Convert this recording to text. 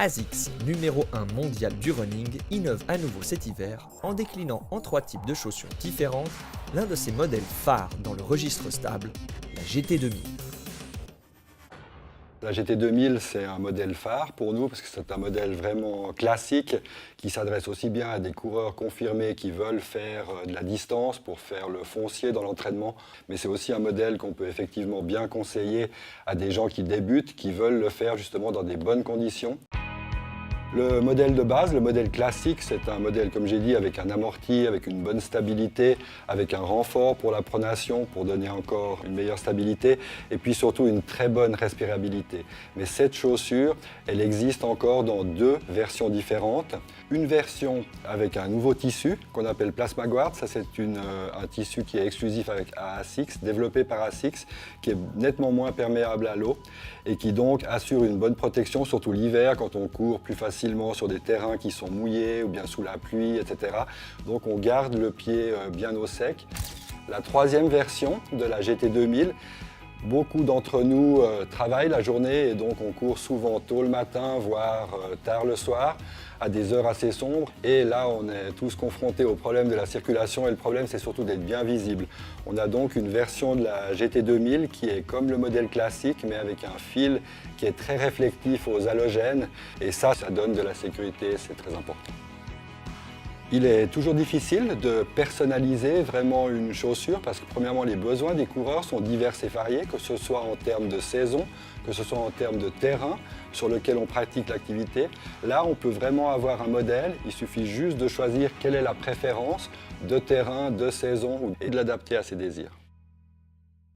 ASICS, numéro 1 mondial du running, innove à nouveau cet hiver en déclinant en 3 types de chaussures différentes l'un de ses modèles phares dans le registre stable, la GT2000. La GT2000, c'est un modèle phare pour nous parce que c'est un modèle vraiment classique qui s'adresse aussi bien à des coureurs confirmés qui veulent faire de la distance pour faire le foncier dans l'entraînement. Mais c'est aussi un modèle qu'on peut effectivement bien conseiller à des gens qui débutent, qui veulent le faire justement dans des bonnes conditions. Le modèle de base, le modèle classique, c'est un modèle, comme j'ai dit, avec un amorti, avec une bonne stabilité, avec un renfort pour la pronation, pour donner encore une meilleure stabilité, et puis surtout une très bonne respirabilité. Mais cette chaussure, elle existe encore dans 2 versions différentes. Une version avec un nouveau tissu qu'on appelle Plasma Guard, ça c'est un tissu qui est exclusif avec ASICS, développé par ASICS, qui est nettement moins perméable à l'eau et qui donc assure une bonne protection, surtout l'hiver quand on court plus facilement sur des terrains qui sont mouillés ou bien sous la pluie, etc. Donc on garde le pied bien au sec. La 3e version de la GT2000, beaucoup d'entre nous travaillent la journée et donc on court souvent tôt le matin, voire tard le soir, à des heures assez sombres. Et là, on est tous confrontés au problème de la circulation et le problème, c'est surtout d'être bien visible. On a donc une version de la GT2000 qui est comme le modèle classique, mais avec un fil qui est très réflectif aux halogènes. Et ça donne de la sécurité, c'est très important. Il est toujours difficile de personnaliser vraiment une chaussure parce que premièrement les besoins des coureurs sont divers et variés, que ce soit en termes de saison, que ce soit en termes de terrain sur lequel on pratique l'activité. Là on peut vraiment avoir un modèle, il suffit juste de choisir quelle est la préférence de terrain, de saison et de l'adapter à ses désirs.